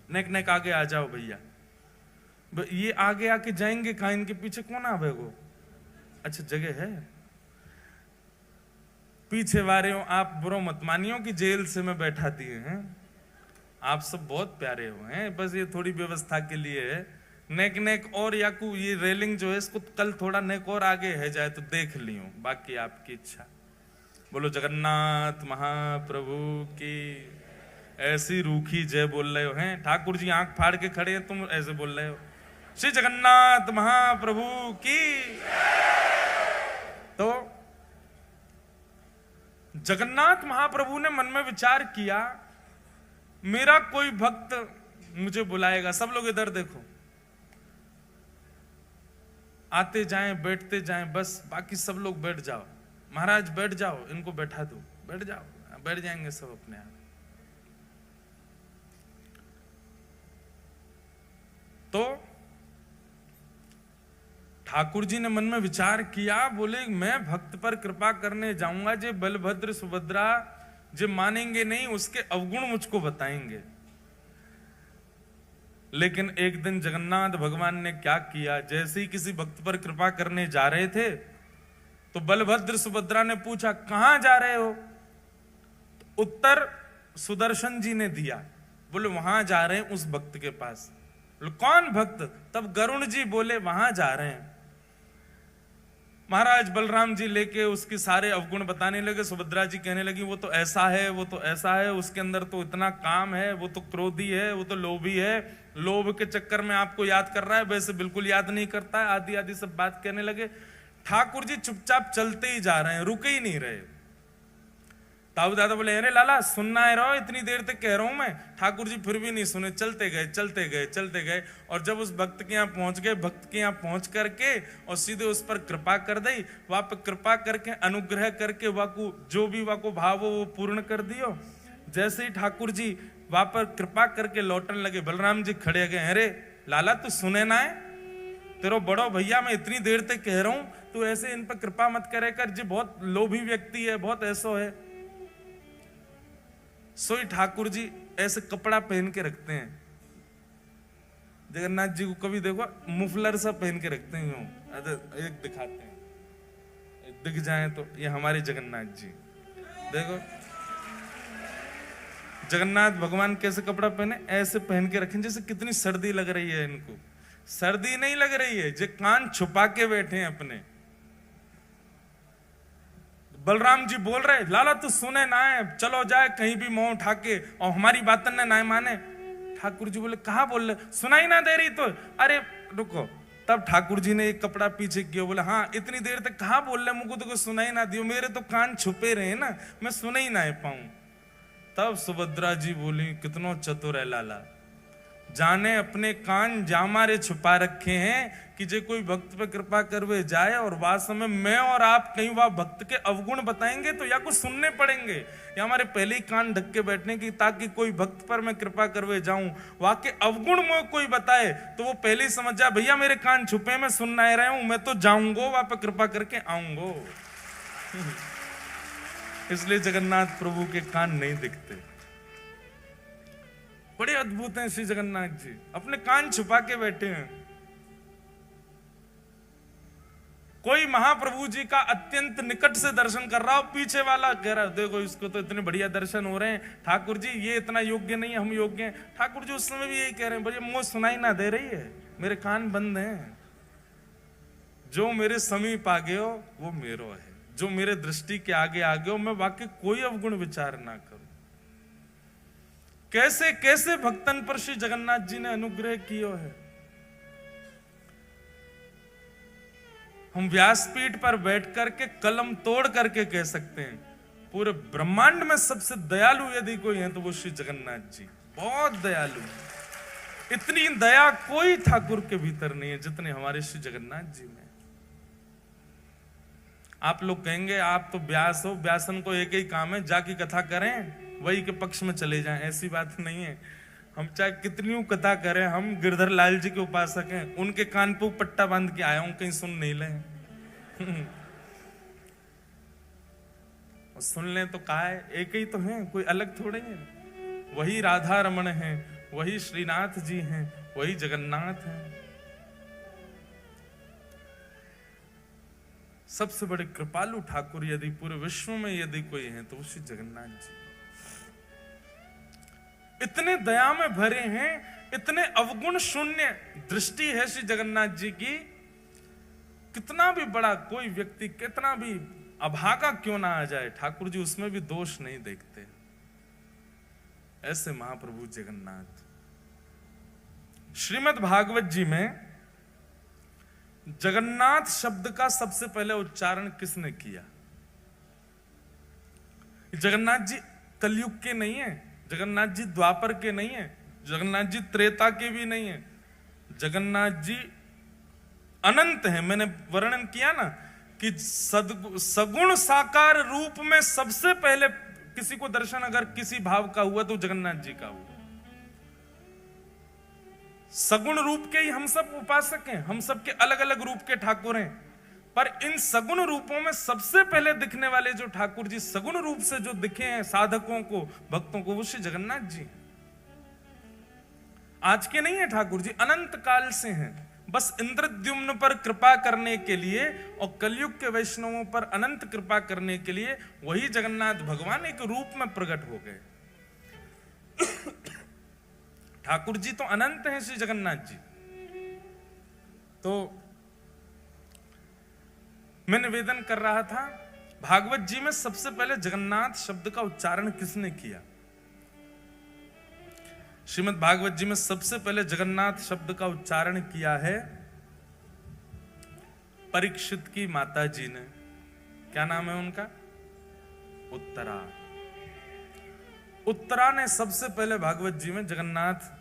नेक नेक आगे आ जाओ भैया, ये आगे आके जाएंगे कहां, इनके पीछे कौन आवेगो? अच्छा जगह है, पीछे वारे हो आप, बुरो मत मानियो कि जेल से मैं बैठा दिए हैं। आप सब बहुत प्यारे हो हैं, बस ये थोड़ी व्यवस्था के लिए है। नेक नेक और याकू ये रेलिंग जो है इसको कल थोड़ा नेक और आगे है जाए तो देख लियो, बाकी आपकी इच्छा। बोलो जगन्नाथ महाप्रभु की। ऐसी रूखी जय बोल रहे हो हैं, ठाकुर जी आंख फाड़ के खड़े हैं, तुम ऐसे बोल रहे हो श्री जगन्नाथ महाप्रभु की। तो जगन्नाथ महाप्रभु ने मन में विचार किया, मेरा कोई भक्त मुझे बुलाएगा। सब लोग इधर देखो, आते जाएं बैठते जाएं, बस बाकी सब लोग बैठ जाओ। महाराज बैठ जाओ, इनको बैठा दो, बैठ जाओ, बैठ जाएंगे सब अपने आप। तो ठाकुर जी ने मन में विचार किया, बोले मैं भक्त पर कृपा करने जाऊंगा, जे बलभद्र सुभद्रा जे मानेंगे नहीं, उसके अवगुण मुझको बताएंगे। लेकिन एक दिन जगन्नाथ भगवान ने क्या किया, जैसे ही किसी भक्त पर कृपा करने जा रहे थे तो बलभद्र सुभद्रा ने पूछा कहां जा रहे हो? तो उत्तर सुदर्शन जी ने दिया, बोले वहां जा रहे हैं उस भक्त के पास। बोले कौन भक्त? तब गरुण जी बोले वहां जा रहे हैं। महाराज बलराम जी लेके उसके सारे अवगुण बताने लगे। सुभद्रा जी कहने लगी वो तो ऐसा है, वो तो ऐसा है, उसके अंदर तो इतना काम है, वो तो क्रोधी है, वो तो लोभी है, लोभ के चक्कर में आपको याद कर रहा है, वैसे बिल्कुल याद नहीं करता है, आदि आदि सब बात कहने लगे। ठाकुर जी चुपचाप चलते ही जा रहे हैं, रुके ही नहीं रहे। ताऊ दादा बोले अरे लाला सुनना है रहो, इतनी देर तक कह रहा हूं मैं। ठाकुर जी फिर भी नहीं सुने, चलते गए चलते गए चलते गए। और जब उस भक्त के यहाँ पहुंच गए, भक्त के यहाँ पहुंच करके और सीधे उस पर कृपा कर दी। वहां पर कृपा करके अनुग्रह करके वाकू जो भी वाको भाव हो वो पूर्ण कर दियो। जैसे ही ठाकुर जी वहां पर कृपा करके लौटने लगे, बलराम जी खड़े गए, अरे लाला तू सुने ना है, तेरो बड़ो भैया मैं इतनी देर तक कह रहा हूं, तू ऐसे इन पर कृपा मत करे कर, जी बहुत लोभी व्यक्ति है, बहुत ऐसा है। सोई ठाकुर जी ऐसे कपड़ा पहन के रखते हैं, जगन्नाथ जी को कभी देखो मुफलर सा पहन के रखते हैं, यूं एक दिखाते हैं, दिख जाए तो ये हमारे जगन्नाथ जी। देखो जगन्नाथ भगवान कैसे कपड़ा पहने, ऐसे पहन के रखें जैसे कितनी सर्दी लग रही है इनको। सर्दी नहीं लग रही है, जो कान छुपा के बैठे हैं अपने। बलराम जी बोल रहे लाला तू सुने ना है, चलो जाए कहीं भी मुंह उठा के, और हमारी बात ने ना माने। ठाकुर जी बोले कहा बोल रहे, सुनाई ना दे रही तो? अरे रुको। तब ठाकुर जी ने एक कपड़ा पीछे किया, बोले हाँ इतनी देर तक कहा बोल रहे, मुझको तो सुनाई ना दियो, मेरे तो कान छुपे रहे ना, मैं सुना ही ना पाऊं। तब सुभद्रा जी बोली कितना चतुर है लाला, जाने अपने कान जामारे छुपा रखे हैं कि जे कोई भक्त पे कृपा करवे जाए और वास्तव में मैं और आप कहीं वह भक्त के अवगुण बताएंगे तो या कुछ सुनने पड़ेंगे, या हमारे पहले ही कान ढक के बैठने की, ताकि कोई भक्त पर मैं कृपा करवे जाऊं, वहां के अवगुण मुझे कोई बताए तो वो पहले ही समझ जाए भैया मेरे कान छुपे, मैं सुनना ही रहा हूं, मैं तो जाऊंगो वहां पर कृपा करके आऊंगो। इसलिए जगन्नाथ प्रभु के कान नहीं दिखते। बड़े अद्भुत हैं श्री जगन्नाथ जी, अपने कान छुपा के बैठे हैं। कोई महाप्रभु जी का अत्यंत निकट से दर्शन कर रहा हो, पीछे वाला कह रहा है देखो इसको तो इतने बढ़िया दर्शन हो रहे हैं, ठाकुर जी ये इतना योग्य नहीं है, हम योग्य हैं। ठाकुर जी उस समय भी यही कह रहे हैं, भैया मुझे सुनाई ना दे रही है, मेरे कान बंद हैं, जो मेरे समीप आ गए हो वो मेरो है, जो मेरे दृष्टि के आगे आ गए हो मैं वाकई कोई अवगुण विचार ना करूं। कैसे कैसे भक्तन पर श्री जगन्नाथ जी ने अनुग्रह किया है। हम व्यासपीठ पर बैठ करके कलम तोड़ करके कह सकते हैं, पूरे ब्रह्मांड में सबसे दयालु यदि कोई है तो वो श्री जगन्नाथ जी, बहुत दयालु है। इतनी दया कोई ठाकुर के भीतर नहीं है जितने हमारे श्री जगन्नाथ जी में। आप लोग कहेंगे आप तो व्यास हो, व्यासन को एक ही काम है जाकी कथा करें, वही के पक्ष में चले जाएं। ऐसी बात नहीं है। हम चाहे कितनी कथा करें, हम गिरधर लाल जी के उपासक हैं, उनके कान पे पट्टा बांध के आया हूं, कहीं सुन नहीं लें। सुन लें तो कहा है, एक ही तो हैं, कोई अलग थोड़े हैं। वही राधा रमण हैं, वही श्रीनाथ जी हैं, वही जगन्नाथ हैं। सबसे बड़े कृपालु ठाकुर यदि पूरे विश्व में यदि कोई है तो श्री जगन्नाथ जी। इतने दया में भरे हैं, इतने अवगुण शून्य दृष्टि है श्री जगन्नाथ जी की। कितना भी बड़ा कोई व्यक्ति, कितना भी अभागा क्यों ना आ जाए, ठाकुर जी उसमें भी दोष नहीं देखते। ऐसे महाप्रभु जगन्नाथ। श्रीमद् भागवत जी में जगन्नाथ शब्द का सबसे पहले उच्चारण किसने किया? जगन्नाथ जी कलयुग के नहीं है, जगन्नाथ जी द्वापर के नहीं है, जगन्नाथ जी त्रेता के भी नहीं है, जगन्नाथ जी अनंत है। मैंने वर्णन किया ना कि सगुण साकार रूप में सबसे पहले किसी को दर्शन अगर किसी भाव का हुआ तो जगन्नाथ जी का हुआ। सगुण रूप के ही हम सब उपासक हैं, हम सब के अलग अलग रूप के ठाकुर हैं, पर इन सगुण रूपों में सबसे पहले दिखने वाले जो ठाकुर जी सगुण रूप से जो दिखे हैं साधकों को, भक्तों को, वो श्री जगन्नाथ जी। आज के नहीं है ठाकुर जी, अनंत काल से हैं। बस इंद्रद्युम्न पर कृपा करने के लिए और कलयुग के वैष्णवों पर अनंत कृपा करने के लिए वही जगन्नाथ भगवान एक रूप में प्रकट हो गए। ठाकुर जी तो अनंत हैं श्री जगन्नाथ जी। तो मैं निवेदन कर रहा था, भागवत जी में सबसे पहले जगन्नाथ शब्द का उच्चारण किसने किया? श्रीमद् भागवत जी में सबसे पहले जगन्नाथ शब्द का उच्चारण किया है परीक्षित की माता जी ने। क्या नाम है उनका? उत्तरा। उत्तरा ने सबसे पहले भागवत जी में जगन्नाथ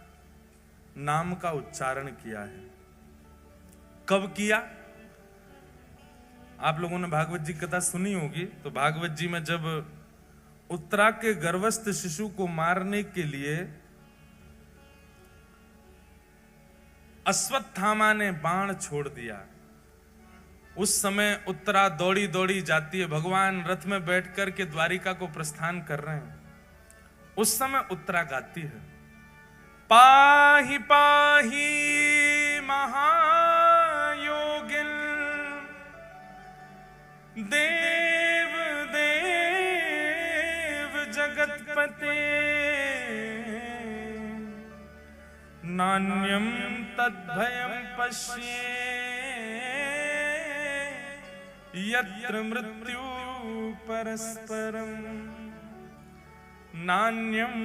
नाम का उच्चारण किया है। कब किया? आप लोगों ने भागवत जी कथा सुनी होगी, तो भागवत जी में जब उत्तरा के गर्भस्थ शिशु को मारने के लिए अश्वत्थामा ने बाण छोड़ दिया, उस समय उत्तरा दौड़ी दौड़ी जाती है, भगवान रथ में बैठकर के द्वारिका को प्रस्थान कर रहे हैं। उस समय उत्तरा गाती है, पाहि पाहि महायोगिन देव देव जगतपते नान्यम तद्भयं पश्ये यत्र मृत्यु परस्परम नान्यम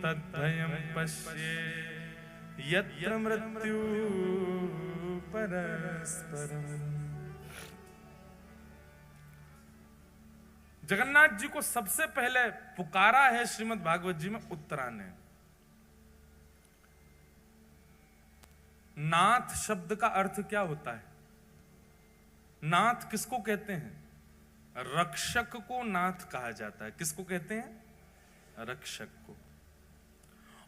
तद्भयं पश्ये यत्र मृत्यु परस्परम। जगन्नाथ जी को सबसे पहले पुकारा है श्रीमद् भागवत जी में उत्तरा ने। नाथ शब्द का अर्थ क्या होता है? नाथ किसको कहते हैं? रक्षक को नाथ कहा जाता है। किसको कहते हैं? रक्षक को।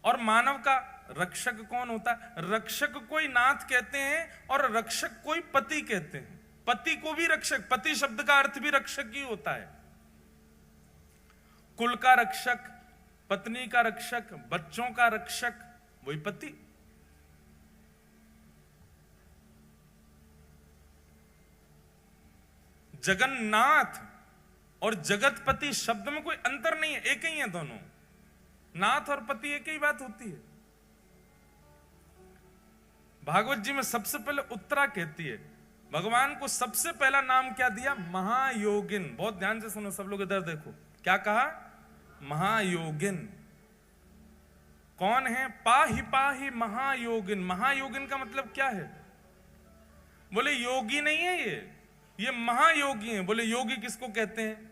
और मानव का रक्षक कौन होता है? रक्षक कोई नाथ कहते हैं और रक्षक कोई पति कहते हैं। पति को भी रक्षक, पति शब्द का अर्थ भी रक्षक ही होता है। कुल का रक्षक, पत्नी का रक्षक, बच्चों का रक्षक, वही पति। जगन्नाथ और जगतपति शब्द में कोई अंतर नहीं है, एक ही है दोनों। नाथ और पति एक ही बात होती है। भागवत जी में सबसे पहले उत्तरा कहती है, भगवान को सबसे पहला नाम क्या दिया? महायोगिन। बहुत ध्यान से सुनो सब लोग, इधर देखो, क्या कहा? महायोगिन। कौन है? पाहि पाहि महायोगिन। महायोगिन का मतलब क्या है? बोले योगी नहीं है ये महायोगी है। बोले योगी किसको कहते हैं?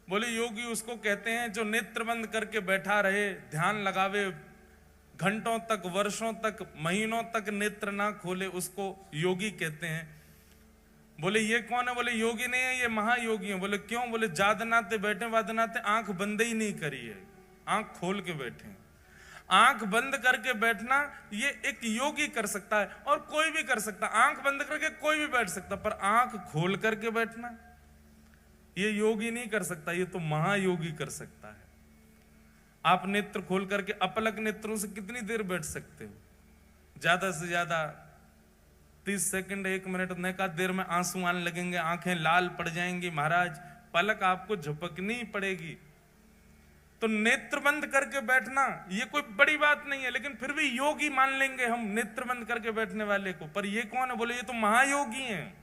बोले योगी उसको कहते हैं जो नेत्र बंद करके बैठा रहे, ध्यान लगावे, घंटों तक, वर्षों तक, महीनों तक नेत्र ना खोले, उसको योगी कहते हैं। बोले ये कौन है? बोले योगी नहीं है, ये महायोगी है। बोले क्यों? बोले जादनाते बैठे वादनाते आंख बंद ही नहीं करी है, आंख खोल के बैठे। आंख बंद करके बैठना ये एक योगी कर सकता है और कोई भी कर सकता है। आंख बंद करके कोई भी बैठ सकता, पर आंख खोल करके बैठना ये योगी नहीं कर सकता, ये तो महायोगी कर सकता है। आप नेत्र खोल करके अपलक नेत्रों से कितनी देर बैठ सकते हो? ज्यादा से ज्यादा 30 सेकंड, 1 मिनट, नैका देर में आंसू आने लगेंगे, आंखें लाल पड़ जाएंगी महाराज, पलक आपको झपकनी पड़ेगी। तो नेत्र बंद करके बैठना ये कोई बड़ी बात नहीं है, लेकिन फिर भी योगी मान लेंगे हम नेत्र बंद करके बैठने वाले को। पर ये कौन है? बोले ये तो महायोगी हैं।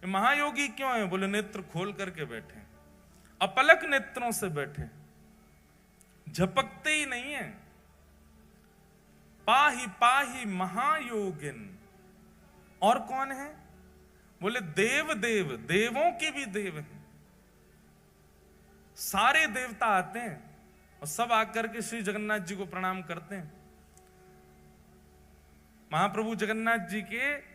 महायोगी क्यों है? बोले नेत्र खोल करके बैठे, अपलक नेत्रों से बैठे, झपकते ही नहीं है। पाही पाही महायोगिन। और कौन है? बोले देव देव, देवों के भी देव हैं। सारे देवता आते हैं और सब आकर के श्री जगन्नाथ जी को प्रणाम करते हैं। महाप्रभु जगन्नाथ जी के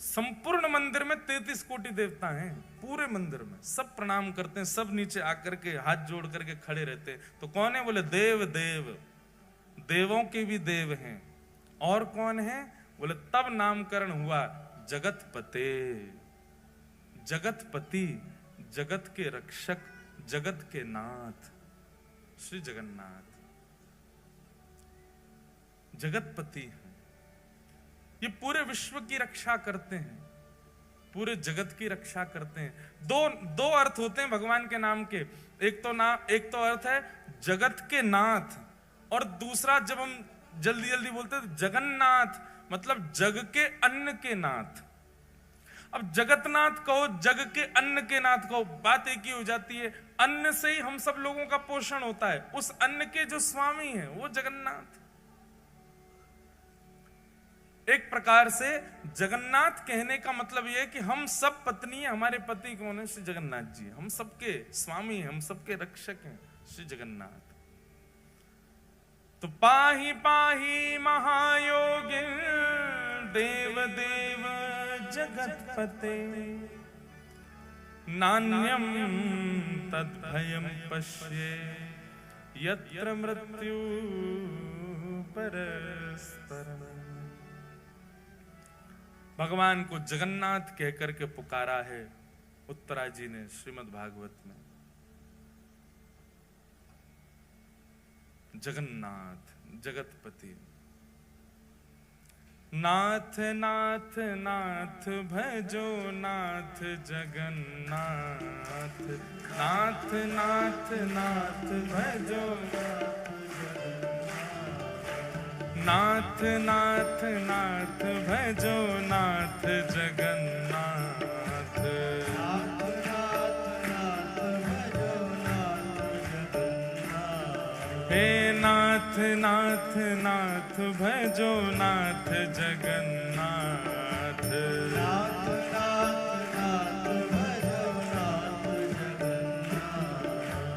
संपूर्ण मंदिर में 33 कोटि देवता हैं, पूरे मंदिर में सब प्रणाम करते हैं, सब नीचे आकर के हाथ जोड़ करके खड़े रहते हैं। तो कौन है? बोले देव देव, देवों के भी देव हैं। और कौन है? बोले तब नामकरण हुआ जगतपते, जगतपति, जगत के रक्षक, जगत के नाथ श्री जगन्नाथ जगतपति हैं। ये पूरे विश्व की रक्षा करते हैं, पूरे जगत की रक्षा करते हैं। दो अर्थ होते हैं भगवान के नाम के। एक तो अर्थ है जगत के नाथ, और दूसरा जब हम जल्दी जल्दी बोलते हैं जगन्नाथ, मतलब जग के अन्न के नाथ। अब जगतनाथ कहो, जग के अन्न के नाथ कहो, बात एक ही हो जाती है। अन्न से ही हम सब लोगों का पोषण होता है, उस अन्न के जो स्वामी हैं वो जगन्नाथ। एक प्रकार से जगन्नाथ कहने का मतलब यह है कि हम सब पत्नी हैं, हमारे पति कौन है? श्री जगन्नाथ जी। हम सबके स्वामी हैं, हम सबके रक्षक हैं श्री जगन्नाथ। तो पाही पाही महायोगिन, देव देव जगतपते, नान्यम तद्भयं पश्ये यत्र मृत्यु परस्परम्। भगवान को जगन्नाथ कहकर के पुकारा है उत्तरा जी ने श्रीमद् भागवत में। जगन्नाथ, जगतपति। नाथ नाथ नाथ भजो नाथ जगन्नाथ, नाथ नाथ नाथ भजो नाथ, नाथ नाथ भजो नाथ जगन्नाथ। हे नाथ नाथ नाथ भजो नाथ जगन्नाथ।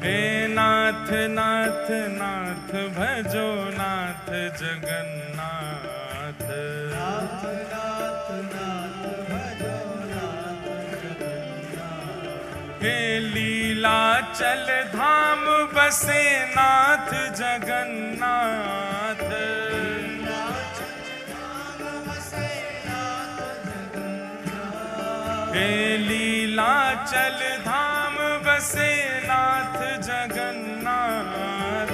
हे नाथ नाथ नाथ भजो नाथ जगन्नाथ। हे लीलाचल धाम बसे नाथ जगन्नाथ। हे लीलाचल धाम बसे नाथ जगन्नाथ।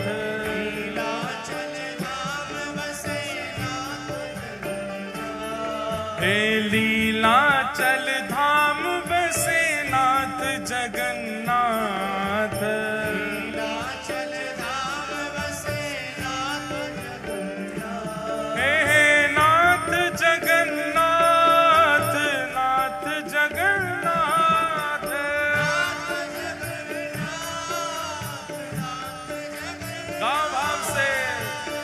हे लीलाचल धाम बसे नाथ जगन्नाथ। हे नाथ जगन्नाथ, नाथ जगन्नाथ। गा भाव से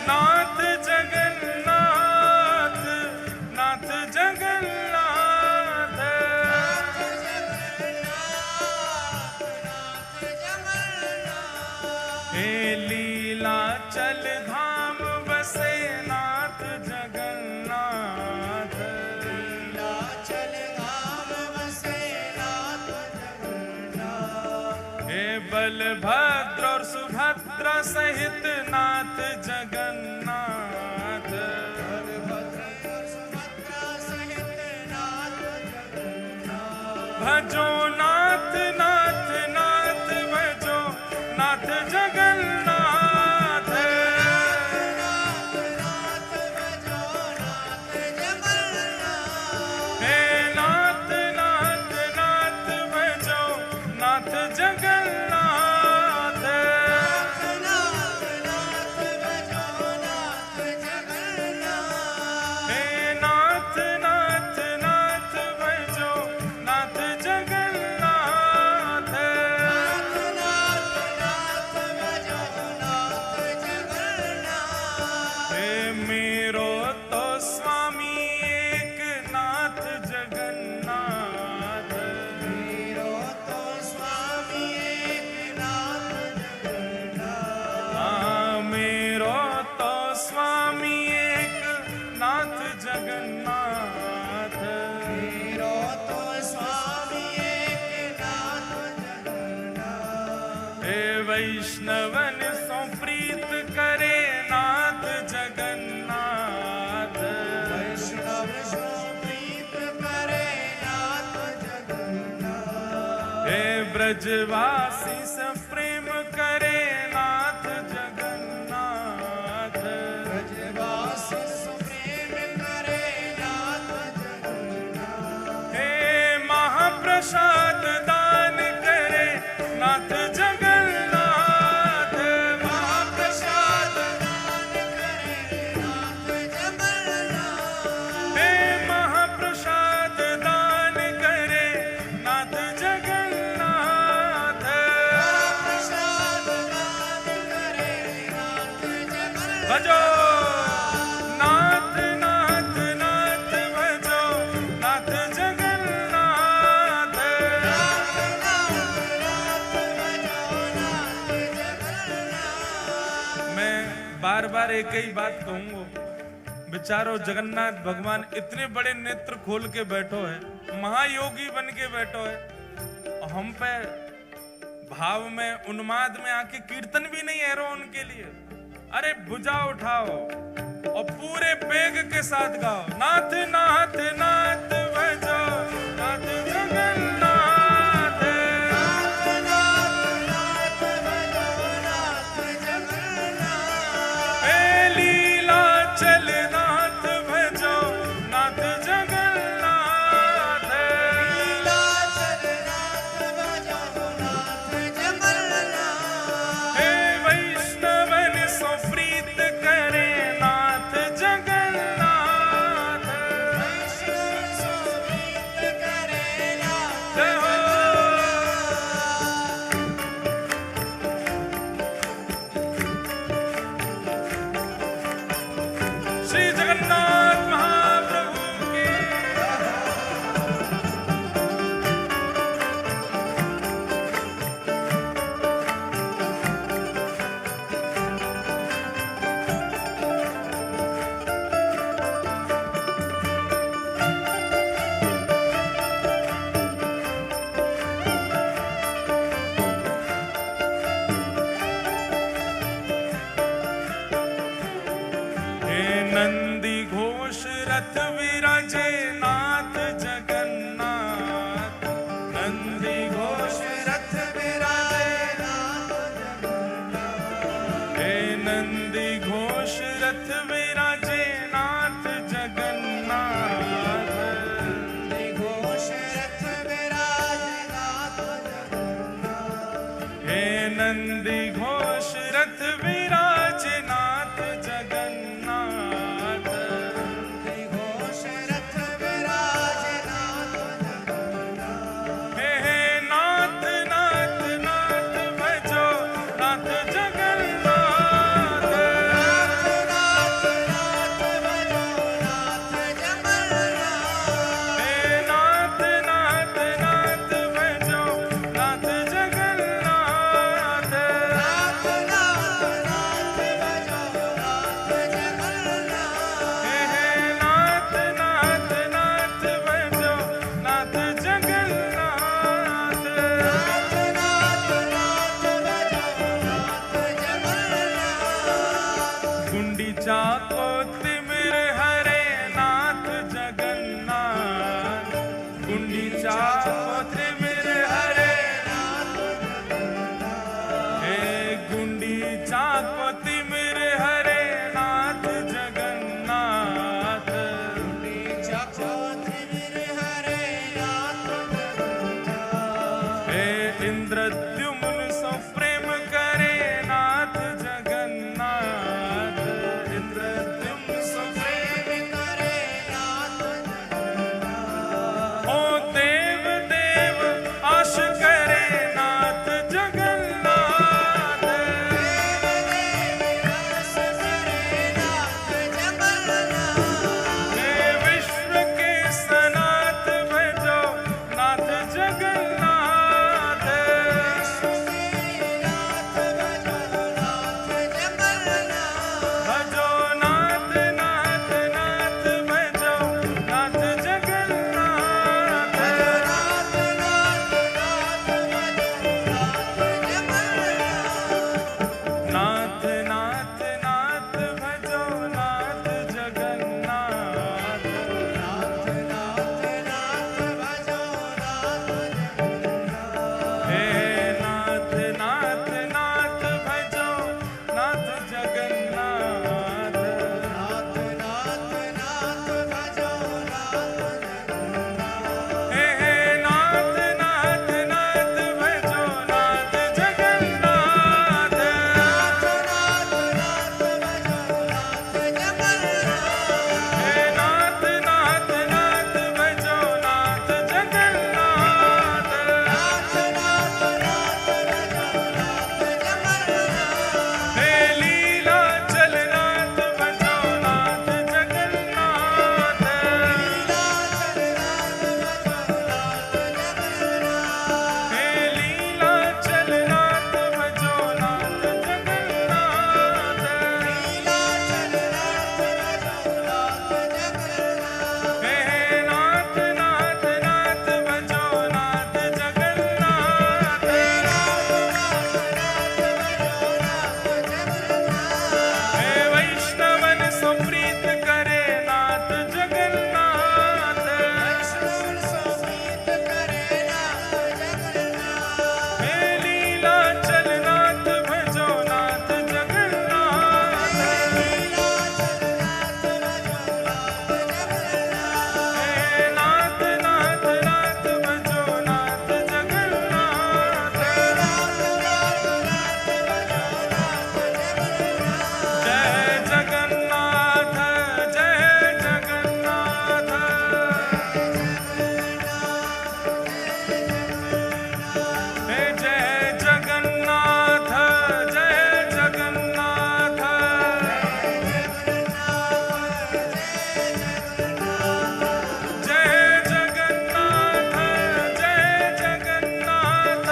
नाथ जगन्नाथ, नाथ जगन्नाथ। नीलाचल धाम बसे नाथ जगन्नाथ, नीलाचल धाम बसे नाथ जगन्नाथ। हे बलभद्र और सुभद्रा सहित नाथ जगन्नाथ, बलभद्र और सुभद्रा सहित नाथ जगन्नाथ। भजो नाथ नाथ नाथ भजो नाथ जगन्नाथ, नाथ भजो नाथ जगन्नाथ। हे नाथ नाथ नाथ भजो नाथ जगन्नाथ, नाथ भजो नाथ जगन्नाथ। हे नाथ नाथ नाथ भजो नाथ जगन्नाथ, नाथ भजो नाथ जगन्नाथ। हे मेरो तो स्वामी एक नाथ जगन्नाथ, मेरो तो स्वामी एक नाथ जगन्नाथ। हाँ मेरो तो स्वामी एक नाथ जगन्नाथ, मेरो तो स्वामी एक नाथ जगन्नाथ। हे वैष्णवन सो प्रीत करे नाथ जगन्नाथ, वैष्णव सो प्रीत करे नाथ जगन्नाथ। हे ब्रजवासी से प्रेम करे नाथ जगन्नाथ, ब्रजवासी सो प्रेम करे नाथ जगन्नाथ। हे महाप्रसाद दान करे नाथ जगन्नाथ, महाप्रसाद दान करे नाथ जगन्नाथ। हे महाप्रसाद दान करे नाथ जगन्नाथ, महाप्रसाद दान करे नाथ जगन्नाथ। भजो नाथ नाथ नाथ भजो नाथ जगन्नाथ, मैं बार बार एक ही बात कहूंगा, विचारो जगन्नाथ भगवान इतने बड़े नेत्र खोल के बैठो है, महायोगी बन के बैठो है, और हम पे भाव में उन्माद में आके कीर्तन भी नहीं है रो उनके लिए। अरे भुजा उठाओ और पूरे बेग के साथ गाओ, नाथ नाथ नाथ भजो नाथ जगन्नाथ, हे लीलाचल नाथ भजो नाथ जगन्नाथ, हे वैष्णवन सो प्रीत करे नाथ जगन्नाथ, जय हो। श्री जगन्नाथ महाप्रभु की हे नंदी घोष रथ विराजे नाथ जगन्नाथ, नंदी घोष रथ विराजे, हे नंदी घोष रथ विराजे नाथ जगन्नाथ, हे नंदी घोष रथ विराजे नाथ जगन्नाथ, हे नाथ नाथ नाथ भजो नाथ जगन्नाथ, गुंडीचा को तिमिर हरे नाथ जगन्नाथ, गुंडीचा को तिमिर हरे हे गुंडीचा को तिमिर हरे नाथ जगन्नाथ, हे इंद्रद्युम्न सो प्रेम करे नाथ जगन्नाथ, इंद्रद्युम्न सो ओ देव देव आश करे नाथ जगन्नाथ, हे विश्व के सनाथ भजो नाथ जगन्नाथ, भजो नाथ नाथ नाथ भजो नाथ जगन्नाथ, नाथ नाथ नाथ भजो नाथ जगन्नाथ, हे नाथ नाथ नाथ भजो नाथ जगन्नाथ, हे नाथ नाथ नाथ भजो नाथ जगन्नाथ, हे नाथ नाथ नाथ भजो नाथ जगन्नाथ, हे लीला चलनाथ भजो नाथ जगन्नाथ, हे लीला चलनाथ भजो नाथ जगन्नाथ, हे नाथ नाथ नाथ भजो नाथ जगन्नाथ, हे वैष्णवन सो प्रीत करे नाथ जगन्नाथ, हे लीला चलनाथ भजो नाथ जगन्नाथ, हे नाथ नाथ नाथ भजो नाथ जगन्नाथ, जय जगन्नाथ जय जगन्नाथ, हे जय जगन्नाथ जय जगन्नाथ, जय जगन्नाथ जय जगन्नाथ,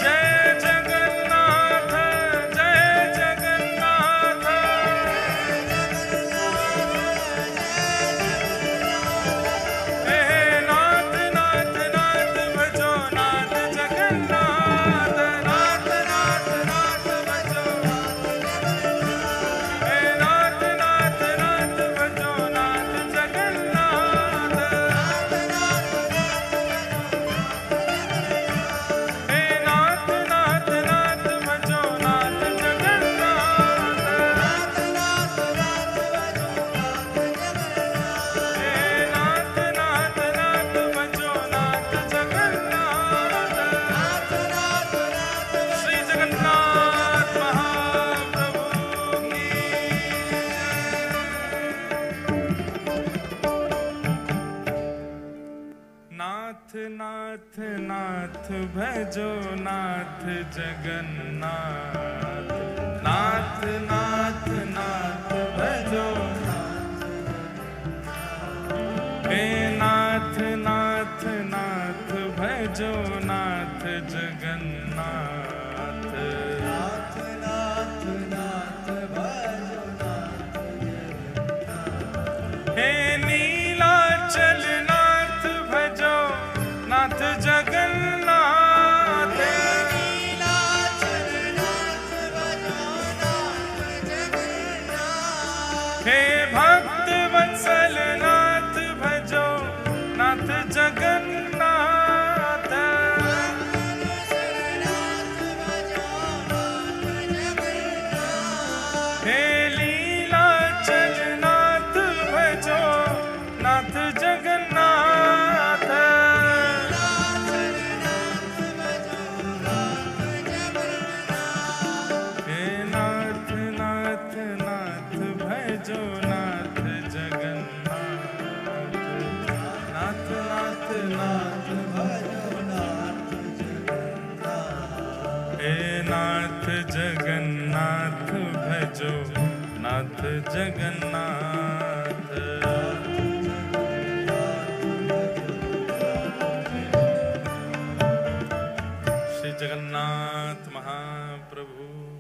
जय जगन्नाथ जय जगन्नाथ, हे नाथ नाथ नाथ भजो नाथ जगन्नाथ, नाथ नाथ नाथ भजो, हे नाथ नाथ नाथ भजो नाथ जगन्नाथ, हे नाथ नाथ नाथ भजो नाथ जगन्नाथ, हे नाथ नाथ नाथ भजो नाथ जगन्नाथ, श्री जगन्नाथ महाप्रभु की नाथ नाथ नाथ भजो नाथ जगन्नाथ, नाथ नाथ नाथ भजो हे नाथ नाथ नाथ भजो नाथ जगन्नाथ, हे नीलाचल नाथ भजो नाथ जगन्नाथ, हे नाथ जगन्नाथ भजो नाथ जगन्नाथ। श्री जगन्नाथ महाप्रभु